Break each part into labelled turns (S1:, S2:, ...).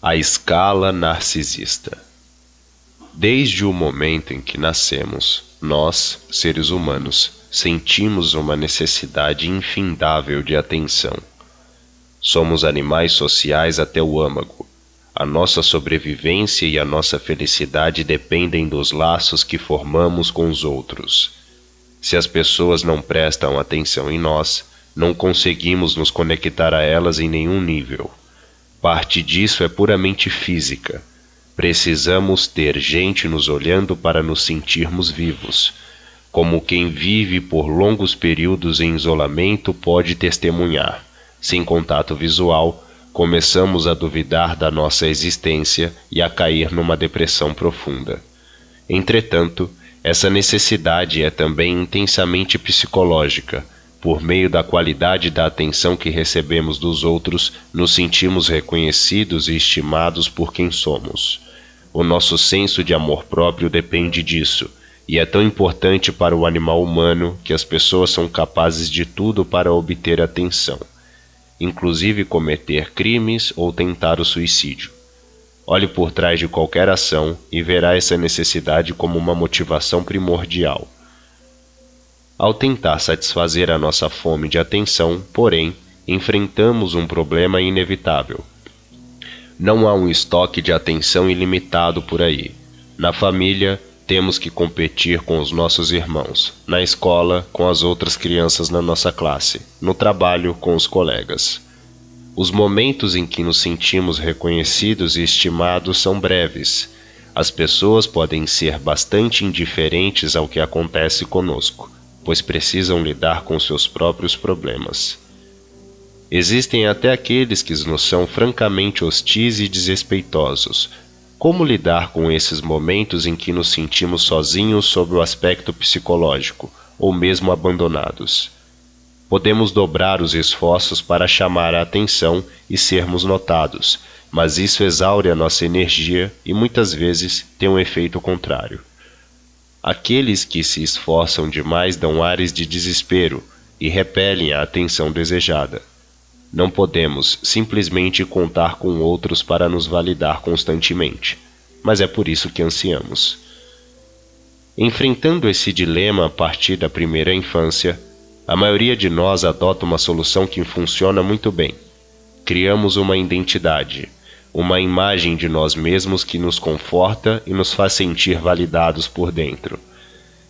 S1: A escala narcisista. Desde o momento em que nascemos, nós, seres humanos, sentimos uma necessidade infindável de atenção. Somos animais sociais até o âmago. A nossa sobrevivência e a nossa felicidade dependem dos laços que formamos com os outros. Se as pessoas não prestam atenção em nós, não conseguimos nos conectar a elas em nenhum nível. Parte disso é puramente física. Precisamos ter gente nos olhando para nos sentirmos vivos. Como quem vive por longos períodos em isolamento pode testemunhar. Sem contato visual, começamos a duvidar da nossa existência e a cair numa depressão profunda. Entretanto, essa necessidade é também intensamente psicológica. Por meio da qualidade da atenção que recebemos dos outros, nos sentimos reconhecidos e estimados por quem somos. O nosso senso de amor próprio depende disso, e é tão importante para o animal humano que as pessoas são capazes de tudo para obter atenção, inclusive cometer crimes ou tentar o suicídio. Olhe por trás de qualquer ação e verá essa necessidade como uma motivação primordial. Ao tentar satisfazer a nossa fome de atenção, porém, enfrentamos um problema inevitável. Não há um estoque de atenção ilimitado por aí. Na família, temos que competir com os nossos irmãos. Na escola, com as outras crianças na nossa classe. No trabalho, com os colegas. Os momentos em que nos sentimos reconhecidos e estimados são breves. As pessoas podem ser bastante indiferentes ao que acontece conosco, pois precisam lidar com seus próprios problemas. Existem até aqueles que nos são francamente hostis e desrespeitosos. Como lidar com esses momentos em que nos sentimos sozinhos sob o aspecto psicológico, ou mesmo abandonados? Podemos dobrar os esforços para chamar a atenção e sermos notados, mas isso exaure a nossa energia e muitas vezes tem um efeito contrário. Aqueles que se esforçam demais dão ares de desespero e repelem a atenção desejada. Não podemos simplesmente contar com outros para nos validar constantemente, mas é por isso que ansiamos. Enfrentando esse dilema a partir da primeira infância, a maioria de nós adota uma solução que funciona muito bem. Criamos uma identidade, uma imagem de nós mesmos que nos conforta e nos faz sentir validados por dentro.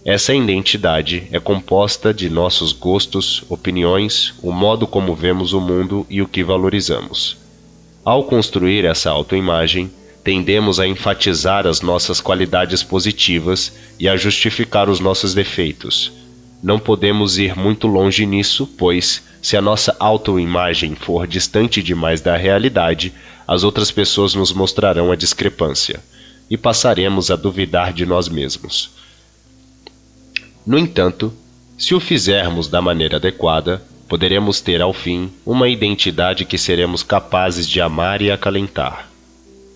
S1: Essa identidade é composta de nossos gostos, opiniões, o modo como vemos o mundo e o que valorizamos. Ao construir essa autoimagem, tendemos a enfatizar as nossas qualidades positivas e a justificar os nossos defeitos. Não podemos ir muito longe nisso, pois, se a nossa autoimagem for distante demais da realidade, as outras pessoas nos mostrarão a discrepância, e passaremos a duvidar de nós mesmos. No entanto, se o fizermos da maneira adequada, poderemos ter ao fim uma identidade que seremos capazes de amar e acalentar.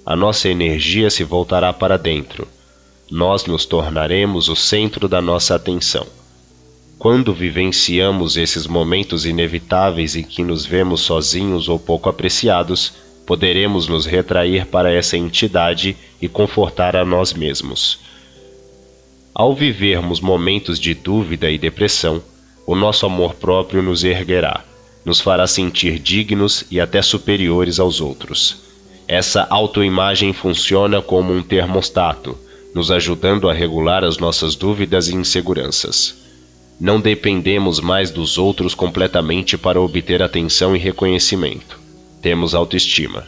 S1: A nossa energia se voltará para dentro. Nós nos tornaremos o centro da nossa atenção. Quando vivenciamos esses momentos inevitáveis em que nos vemos sozinhos ou pouco apreciados, poderemos nos retrair para essa entidade e confortar a nós mesmos. Ao vivermos momentos de dúvida e depressão, o nosso amor próprio nos erguerá, nos fará sentir dignos e até superiores aos outros. Essa autoimagem funciona como um termostato, nos ajudando a regular as nossas dúvidas e inseguranças. Não dependemos mais dos outros completamente para obter atenção e reconhecimento. Temos autoestima.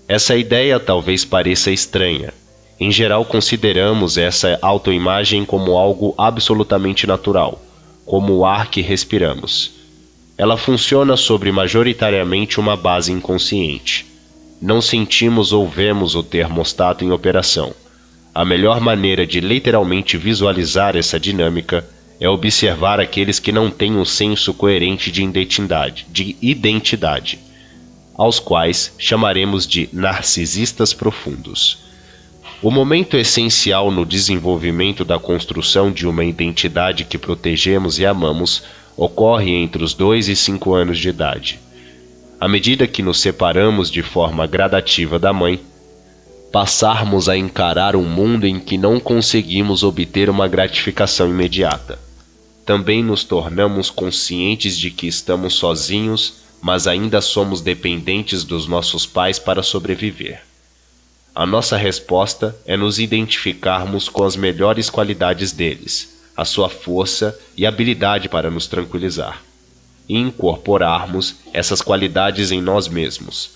S1: Essa ideia talvez pareça estranha. Em geral, consideramos essa autoimagem como algo absolutamente natural, como o ar que respiramos. Ela funciona sobre majoritariamente uma base inconsciente. Não sentimos ou vemos o termostato em operação. A melhor maneira de literalmente visualizar essa dinâmica é observar aqueles que não têm um senso coerente de identidade, aos quais chamaremos de narcisistas profundos. O momento essencial no desenvolvimento da construção de uma identidade que protegemos e amamos ocorre entre os 2 e 5 anos de idade. à medida que nos separamos de forma gradativa da mãe, passarmos a encarar um mundo em que não conseguimos obter uma gratificação imediata. Também nos tornamos conscientes de que estamos sozinhos, mas ainda somos dependentes dos nossos pais para sobreviver. A nossa resposta é nos identificarmos com as melhores qualidades deles, a sua força e habilidade para nos tranquilizar, e incorporarmos essas qualidades em nós mesmos.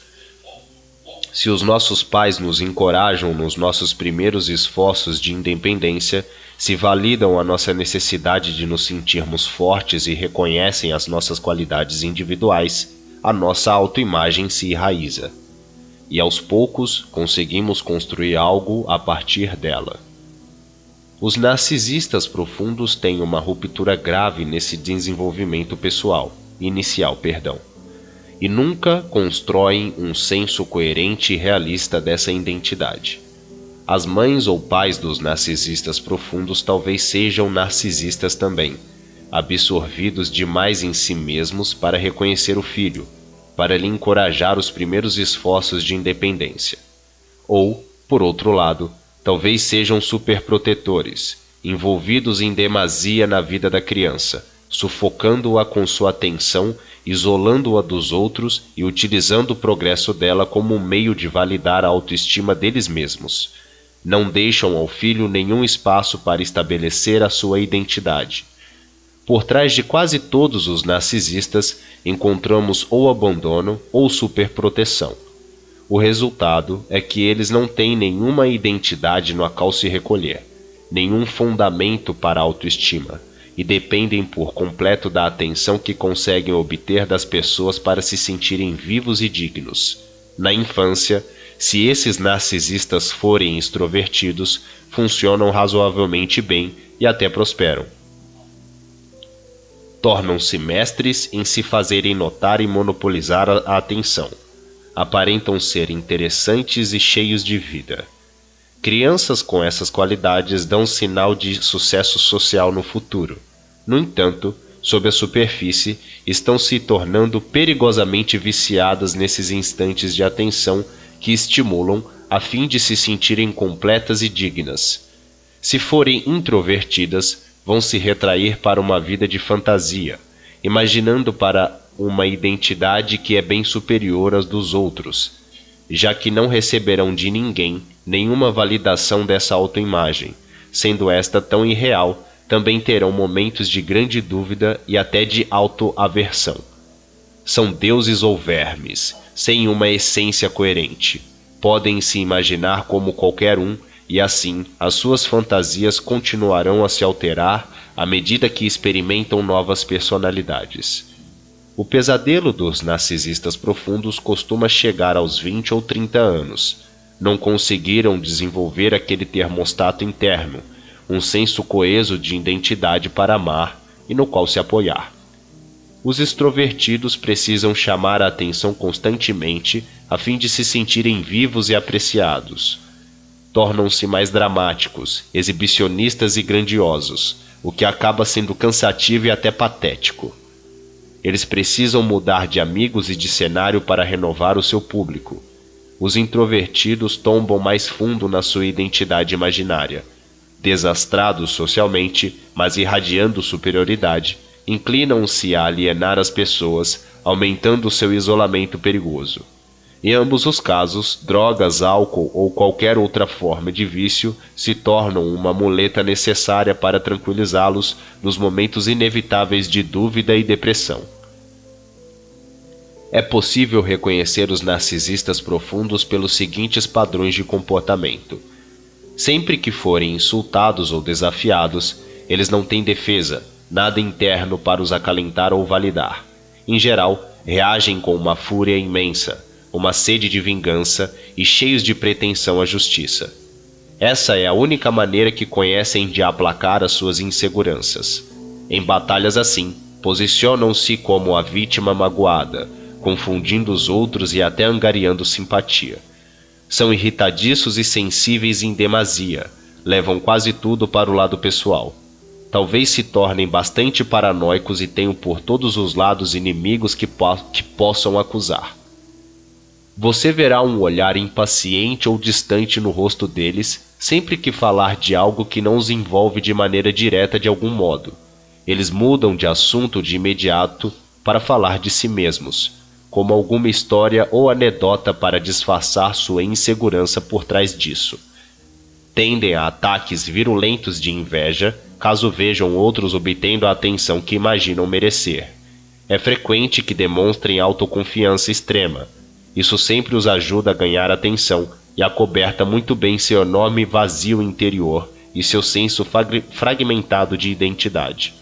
S1: Se os nossos pais nos encorajam nos nossos primeiros esforços de independência, se validam a nossa necessidade de nos sentirmos fortes e reconhecem as nossas qualidades individuais, a nossa autoimagem se enraiza. E aos poucos conseguimos construir algo a partir dela. Os narcisistas profundos têm uma ruptura grave nesse desenvolvimento inicial, e nunca constroem um senso coerente e realista dessa identidade. As mães ou pais dos narcisistas profundos talvez sejam narcisistas também, absorvidos demais em si mesmos para reconhecer o filho, para lhe encorajar os primeiros esforços de independência. Ou, por outro lado, talvez sejam superprotetores, envolvidos em demasia na vida da criança, sufocando-a com sua atenção, isolando-a dos outros e utilizando o progresso dela como um meio de validar a autoestima deles mesmos. Não deixam ao filho nenhum espaço para estabelecer a sua identidade. Por trás de quase todos os narcisistas, encontramos ou abandono ou superproteção. O resultado é que eles não têm nenhuma identidade na qual se recolher, nenhum fundamento para a autoestima, e dependem por completo da atenção que conseguem obter das pessoas para se sentirem vivos e dignos. Na infância, se esses narcisistas forem extrovertidos, funcionam razoavelmente bem e até prosperam. Tornam-se mestres em se fazerem notar e monopolizar a atenção. Aparentam ser interessantes e cheios de vida. Crianças com essas qualidades dão sinal de sucesso social no futuro. No entanto, sob a superfície, estão se tornando perigosamente viciadas nesses instantes de atenção que estimulam a fim de se sentirem completas e dignas. Se forem introvertidas, vão se retrair para uma vida de fantasia, imaginando para uma identidade que é bem superior às dos outros, já que não receberão de ninguém nenhuma validação dessa autoimagem. Sendo esta tão irreal, também terão momentos de grande dúvida e até de autoaversão. São deuses ou vermes, sem uma essência coerente. Podem se imaginar como qualquer um, e assim as suas fantasias continuarão a se alterar à medida que experimentam novas personalidades. O pesadelo dos narcisistas profundos costuma chegar aos 20 ou 30 anos. Não conseguiram desenvolver aquele termostato interno, um senso coeso de identidade para amar e no qual se apoiar. Os extrovertidos precisam chamar a atenção constantemente a fim de se sentirem vivos e apreciados. Tornam-se mais dramáticos, exibicionistas e grandiosos, o que acaba sendo cansativo e até patético. Eles precisam mudar de amigos e de cenário para renovar o seu público. Os introvertidos tombam mais fundo na sua identidade imaginária. Desastrados socialmente, mas irradiando superioridade, inclinam-se a alienar as pessoas, aumentando seu isolamento perigoso. Em ambos os casos, drogas, álcool ou qualquer outra forma de vício se tornam uma muleta necessária para tranquilizá-los nos momentos inevitáveis de dúvida e depressão. É possível reconhecer os narcisistas profundos pelos seguintes padrões de comportamento. Sempre que forem insultados ou desafiados, eles não têm defesa, nada interno para os acalentar ou validar. Em geral, reagem com uma fúria imensa, uma sede de vingança e cheios de pretensão à justiça. Essa é a única maneira que conhecem de aplacar as suas inseguranças. Em batalhas assim, posicionam-se como a vítima magoada, confundindo os outros e até angariando simpatia. São irritadiços e sensíveis em demasia, levam quase tudo para o lado pessoal. talvez se tornem bastante paranoicos e tenham por todos os lados inimigos que possam acusar. Você verá um olhar impaciente ou distante no rosto deles sempre que falar de algo que não os envolve de maneira direta de algum modo. Eles mudam de assunto de imediato para falar de si mesmos, como alguma história ou anedota para disfarçar sua insegurança por trás disso. Tendem a ataques virulentos de inveja, caso vejam outros obtendo a atenção que imaginam merecer. É frequente que demonstrem autoconfiança extrema. Isso sempre os ajuda a ganhar atenção e acoberta muito bem seu enorme vazio interior e seu senso fragmentado de identidade.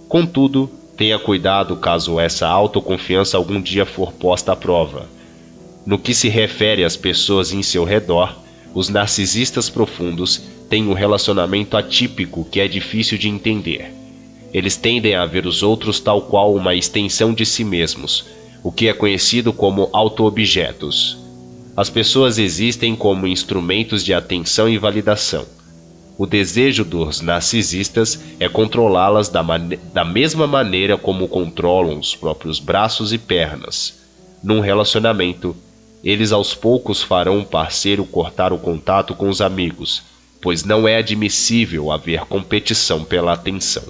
S1: Contudo, tenha cuidado caso essa autoconfiança algum dia for posta à prova. No que se refere às pessoas em seu redor, os narcisistas profundos têm um relacionamento atípico que é difícil de entender. Eles tendem a ver os outros tal qual uma extensão de si mesmos, o que é conhecido como auto-objetos. As pessoas existem como instrumentos de atenção e validação. O desejo dos narcisistas é controlá-las da mesma maneira como controlam os próprios braços e pernas. Num relacionamento, eles aos poucos farão um parceiro cortar o contato com os amigos, pois não é admissível haver competição pela atenção.